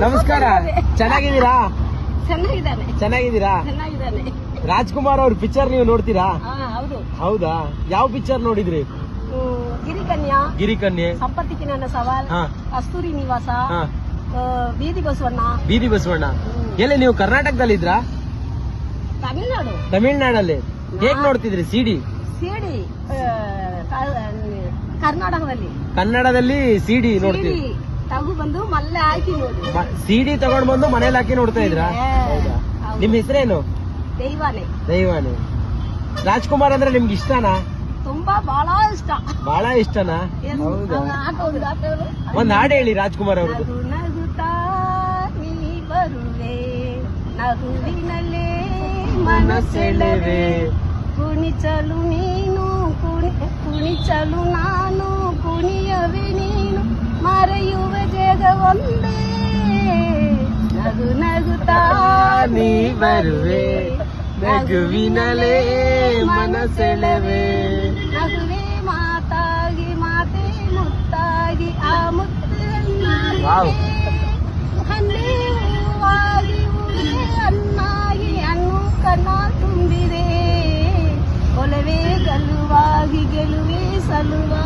ನಮಸ್ಕಾರ. ಚೆನ್ನಾಗಿದ್ದೀರಾ? ಚೆನ್ನಾಗಿದ್ದಾನೆ. ಚೆನ್ನಾಗಿದ್ದೀರಾ? ಚೆನ್ನಾಗಿದ್ದಾನೆ. ರಾಜ್ಕುಮಾರ್ ಅವ್ರ ಪಿಕ್ಚರ್ ನೀವು ನೋಡ್ತೀರಾ? ಹೌದು. ಹೌದಾ? ಯಾವ ಪಿಕ್ಚರ್ ನೋಡಿದ್ರಿ? ಗಿರಿಕನ್ಯಾ, ಗಿರಿಕನ್ಯೆ, ಸಂಪತ್ತಿಗೆ ನನ್ನ ಸವಾಲ್, ಹಾ. ಕಸ್ತೂರಿ ನಿವಾಸ, ಹಾ. ಬೀದಿ ಬಸವಣ್ಣ. ಬೀದಿ ಬಸವಣ್ಣ. ಎಲ್ಲಿ ನೀವು ಕರ್ನಾಟಕದಲ್ಲಿ ಇದ್ರಾ? ತಮಿಳ್ನಾಡು. ತಮಿಳ್ನಾಡಲ್ಲಿ ಹೇಗ್ ನೋಡ್ತಿದ್ರಿ? ಸಿಡಿ ಕರ್ನಾಟಕದಲ್ಲಿ ಕನ್ನಡದಲ್ಲಿ ಸಿಡಿ ನೋಡ್ತೀವಿ. ತಗು ಬಂದು ಮಲ್ಲೆ ಹಾಕಿ ನೋಡಿ. ಸಿಡಿ ತಗೊಂಡ್ ಬಂದು ಮನೇಲಿ ಹಾಕಿ ನೋಡ್ತಾ ಇದ್ರಾ? ಹೌದಾ? ನಿಮ್ ಹೆಸರೇನು? ದೈವಾನೆ. ದೈವಾನಿ. ರಾಜ್ಕುಮಾರ್ ಅಂದ್ರೆ ನಿಮ್ಗೆ ಇಷ್ಟನಾ? ತುಂಬಾ ಬಹಳ ಇಷ್ಟ. ಬಹಳ ಇಷ್ಟನಾ? ಹೌದಾ? ಆಟ ಒಂದ್ ಹಾಡು ಹೇಳಿ ರಾಜ್ಕುಮಾರ್ ಅವ್ರದ್ದು. ನಗು ನಗುತ್ತಾ ನೀ ಬರುವೆ, ನಗುವಿನಲ್ಲೇ ಮನಸೆಳೆವೆ, ಕುಣಿಚಲು ನೀನು ಕುಣಿಚಲು ನಾನು, ಕುಣಿಯವೆ ನೀನು, ಮರೆಯುವ ಜಗ ಒಂದೇ, ನಗು ನಗುತ್ತಾ ನೀ ಬರುವೆ, ನಗುವಿನಲೇ ಮನಸೆಳೆವೆ, ನಗುವೆ ಮಾತಾಗಿ ಮಾತೆ ಮುತ್ತಾಗಿ, ಆ ವಾವ್. ಹಣ್ಣೆ ಹೂವಾಗಿ ಹೂವೆ ಅನ್ನಾಗಿ, ಹಣ್ಣು ಕಣ್ಣ ತುಂಬಿದೆ, ಒಲವೇ ಗೆಲುವಾಗಿ ಗೆಲುವೆ ಸಲುವಾಗಿ.